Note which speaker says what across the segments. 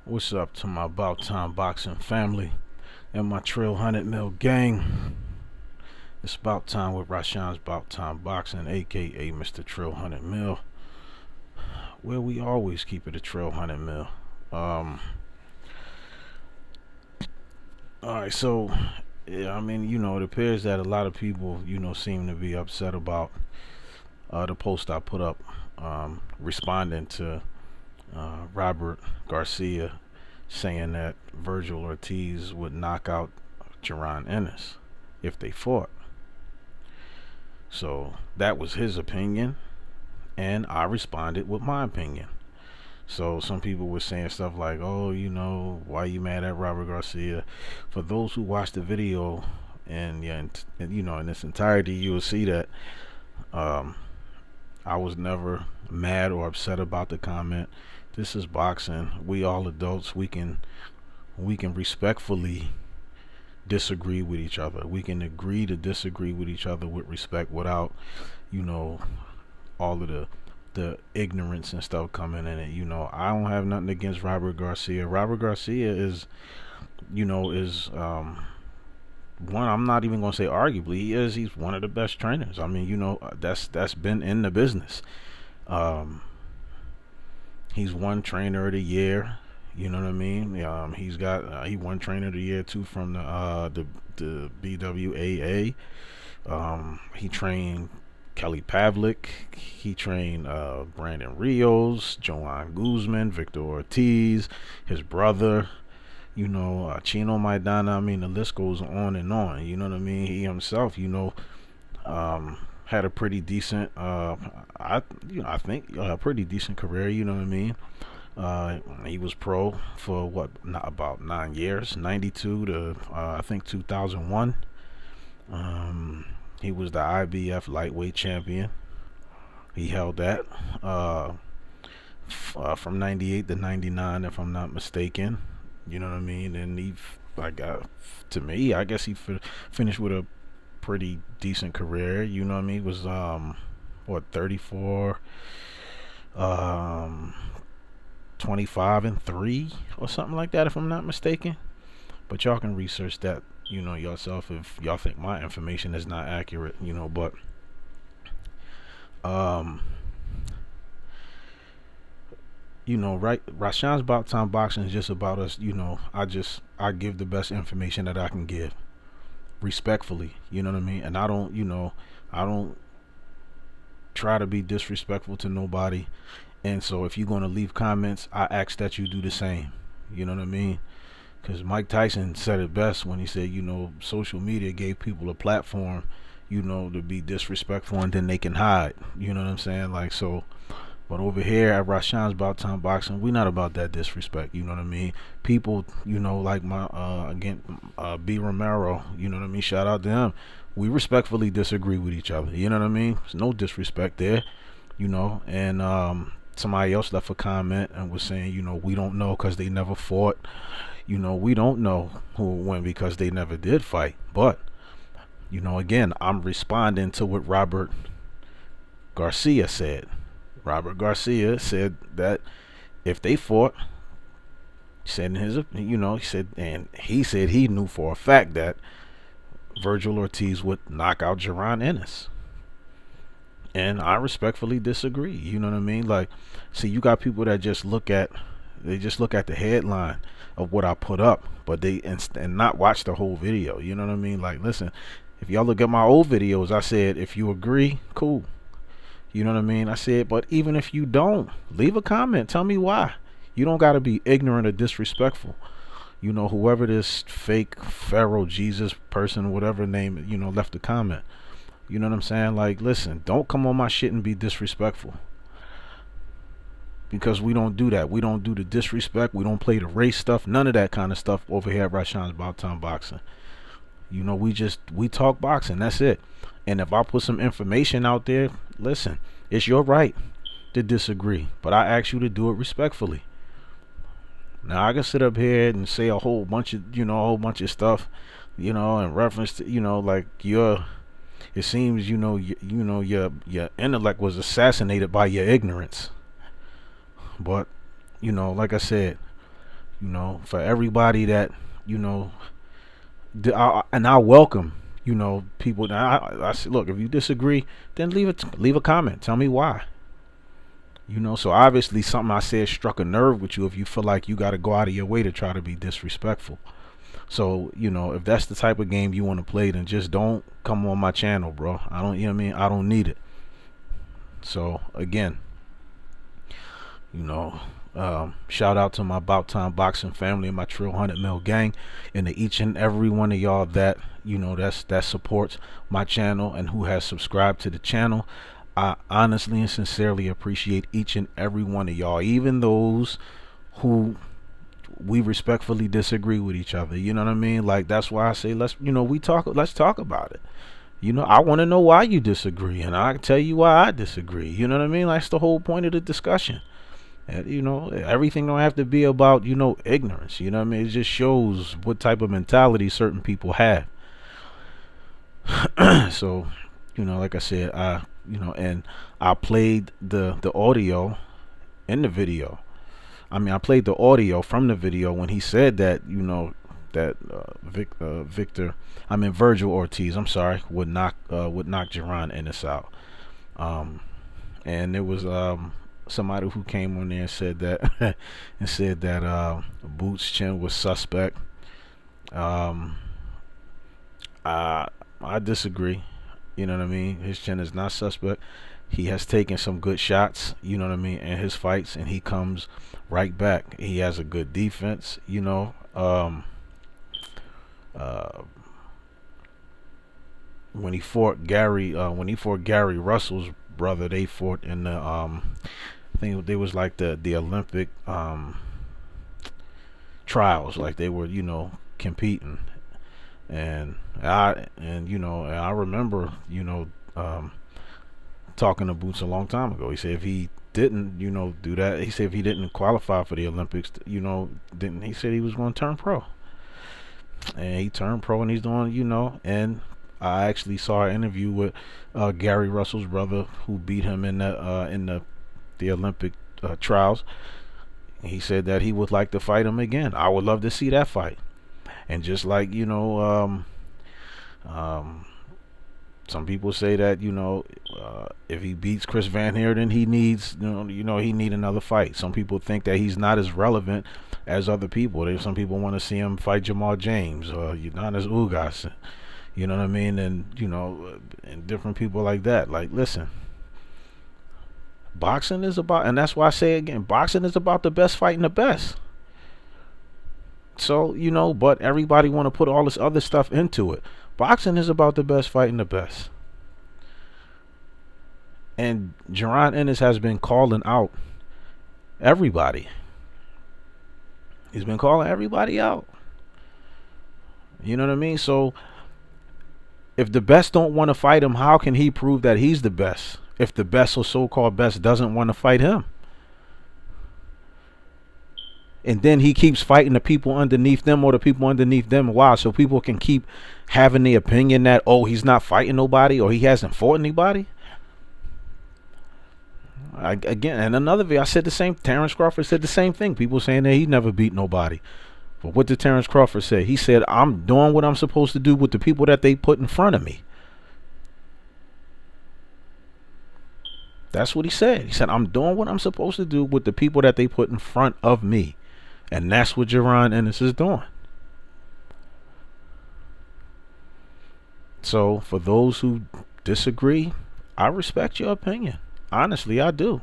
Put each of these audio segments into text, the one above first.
Speaker 1: What's up to my About Time Boxing family and my Trail 100 Mil gang? It's about time with Rashawn's About Time Boxing, aka Mr. Trail 100 Mil, where we always keep it a Trail 100 Mil. Um, alright, so, yeah, it appears that a lot of people, seem to be upset about the post I put up responding to Robert Garcia saying that Vergil Ortiz would knock out Jaron Ennis if they fought. So that was his opinion, and I responded with my opinion. So some people were saying stuff like, "Oh, why you mad at Robert Garcia?" For those who watched the video, and yeah, in its entirety, you will see that um, I was never mad or upset about the comment. This is boxing. We all adults. We can respectfully disagree with each other. We can agree to disagree with each other with respect without, you know, all of the ignorance and stuff coming in it. I don't have nothing against Robert Garcia. Robert Garcia is one, I'm not even gonna say arguably, he's one of the best trainers. That's been in the business. Um he's won trainer of the year. You know what I mean? He won trainer of the year too from the BWAA. He trained Kelly Pavlik. He trained Brandon Rios, Joan Guzman, Victor Ortiz, his brother. Chino Maidana. The list goes on and on. You know what I mean? He himself, had a pretty decent, I think a pretty decent career. You know what I mean? He was pro for not about 9 years, 92 to I think 2001. He was the IBF lightweight champion. He held that from 98 to 99, if I'm not mistaken. You know what I mean? And to me, I guess he finished with a pretty decent career. You know what I mean? He was 34, 25 and 3 or something like that, if I'm not mistaken. But y'all can research that, yourself, if y'all think my information is not accurate. But um right, Rashawn's About Time Boxing is just about us. I give the best information that I can give respectfully. You know what I mean? And I don't try to be disrespectful to nobody. And so if you're going to leave comments, I ask that you do the same. You know what I mean? Because Mike Tyson said it best when he said, social media gave people a platform, to be disrespectful, and then they can hide. You know what I'm saying? But over here at Rashawn's About Time Boxing, we not about that disrespect. You know what I mean? People, like my, B. Romero, you know what I mean? Shout out to him. We respectfully disagree with each other. You know what I mean? There's no disrespect there, and somebody else left a comment and was saying, we don't know because they never fought. We don't know who will win because they never did fight. But, again, I'm responding to what Robert Garcia said. Robert Garcia said that if they fought, he said he knew for a fact that Vergil Ortiz would knock out Jaron Ennis. And I respectfully disagree. You know what I mean? See, you got people that just look at the headline of what I put up, but they and not watch the whole video. You know what I mean? Listen, if y'all look at my old videos, I said if you agree, cool. You know what I mean? I said, but even if you don't, leave a comment. Tell me why. You don't got to be ignorant or disrespectful. Whoever this fake Pharaoh Jesus person, whatever name, left a comment. You know what I'm saying? Listen, don't come on my shit and be disrespectful. Because we don't do that. We don't do the disrespect. We don't play the race stuff. None of that kind of stuff over here at Rashawn's About Time Boxing. We talk boxing. That's it. And if I put some information out there, listen, it's your right to disagree. But I ask you to do it respectfully. Now I can sit up here and say a whole bunch of stuff, in reference to, it seems, your intellect was assassinated by your ignorance. But, like I said, For everybody that, you know, and I welcome, people. I said, look, if you disagree, then leave a comment. Tell me why. So obviously something I said struck a nerve with you if you feel like you got to go out of your way to try to be disrespectful. So, if that's the type of game you want to play, then just don't come on my channel, bro. I don't, you know what I mean? I don't need it. So, again, you know, shout out to my About Time Boxing family and my Trill 100 Mil gang, and to each and every one of y'all that, that supports my channel and who has subscribed to the channel. I honestly and sincerely appreciate each and every one of y'all, even those who we respectfully disagree with each other. You know what I mean? Like, that's why I say let's talk about it. I want to know why you disagree, and I can tell you why I disagree. You know what I mean? That's the whole point of the discussion. And, everything don't have to be about, ignorance. You know what I mean? It just shows what type of mentality certain people have. So, like I said, and I played the audio in the video. I mean, I played the audio from the video when he said that, that Vergil Ortiz, I'm sorry, would knock Jaron Ennis out. And there was somebody who came on there and said that Boots' chin was suspect. I disagree. You know what I mean? His chin is not suspect. He has taken some good shots, you know what I mean, in his fights, and he comes right back. He has a good defense, when he fought Gary Russell's brother, they fought in the I think they was like the Olympic trials, like they were, competing. And I remember, talking to Boots a long time ago. He said if he didn't, do that, he said if he didn't qualify for the Olympics, didn't he said he was going to turn pro. And he turned pro, and he's doing, and I actually saw an interview with Gary Russell's brother, who beat him in the Olympic trials. He said that he would like to fight him again. I would love to see that fight. And just like, some people say that, if he beats Chris Van Heerden, he needs, he need another fight. Some people think that he's not as relevant as other people. Some people want to see him fight Jamal James or Udonis Ugas. You know what I mean? And, and different people like that. Like, listen, boxing is about, and that's why I say again, boxing is about the best fighting the best. So, but everybody want to put all this other stuff into it. Boxing is about the best fighting the best. And Jaron Ennis has been calling out everybody. He's been calling everybody out. You know what I mean? So, if the best don't want to fight him, how can he prove that he's the best if the best or so-called best doesn't want to fight him? And then he keeps fighting the people underneath them or the people underneath them. Why? So people can keep having the opinion that, oh, he's not fighting nobody or he hasn't fought anybody. Again, and another video, I said the same. Terrence Crawford said the same thing. People saying that he never beat nobody. But what did Terrence Crawford say? He said, I'm doing what I'm supposed to do with the people that they put in front of me. That's what he said. He said, I'm doing what I'm supposed to do with the people that they put in front of me. And that's what Jaron Ennis is doing. So for those who disagree, I respect your opinion. Honestly, I do.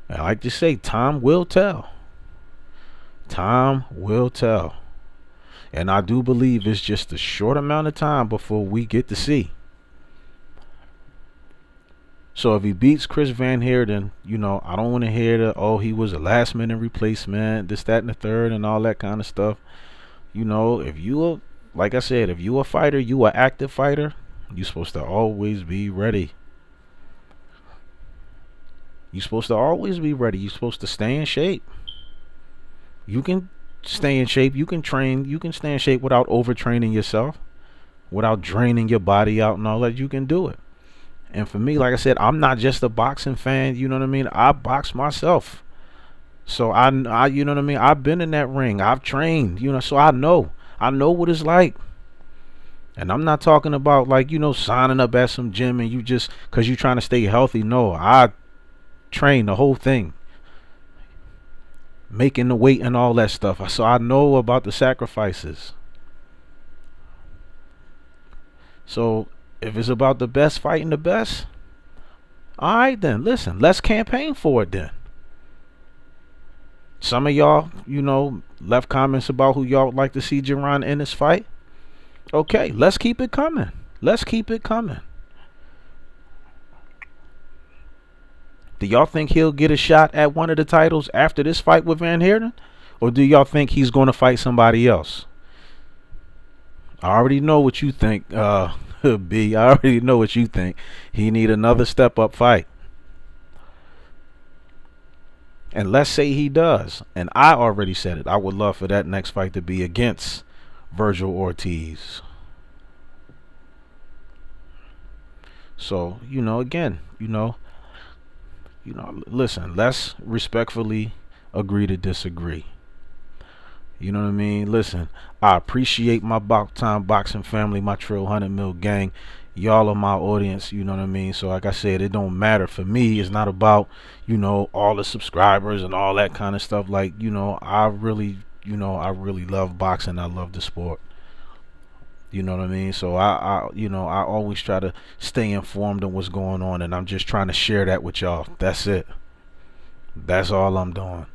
Speaker 1: I like to say, time will tell. Time will tell. And I do believe it's just a short amount of time before we get to see. So if he beats Chris Van Heerden, I don't want to hear that, oh, he was a last minute replacement, this, that, and the third, and all that kind of stuff. If you like I said, if you a fighter, you an active fighter, you're supposed to always be ready. You're supposed to always be ready. You're supposed to stay in shape. You can stay in shape. You can train. You can stay in shape without overtraining yourself, without draining your body out and all that. You can do it. And for me, like I said, I'm not just a boxing fan. You know what I mean? I box myself. So you know what I mean. I've been in that ring. I've trained. So I know. I know what it's like. And I'm not talking about like signing up at some gym and you just because you're trying to stay healthy. No, I train the whole thing, making the weight and all that stuff. So I know about the sacrifices. So if it's about the best fighting the best, all right then. Listen, let's campaign for it then. Some of y'all, left comments about who y'all would like to see Jaron Ennis fight. Okay, let's keep it coming. Let's keep it coming. Do y'all think he'll get a shot at one of the titles after this fight with Van Heerden? Or do y'all think he's going to fight somebody else? I already know what you think, B. I already know what you think. He need another step up fight. And let's say he does. And I already said it. I would love for that next fight to be against Vergil Ortiz. So, again, listen, let's respectfully agree to disagree. You know what I mean? Listen, I appreciate my time boxing family, my Trill 100 Mil gang. Y'all are my audience, you know what I mean? So like I said, it don't matter. For me, it's not about, all the subscribers and all that kind of stuff. Like, I really love boxing. I love the sport. You know what I mean? So I always try to stay informed on what's going on, and I'm just trying to share that with y'all. That's it. That's all I'm doing.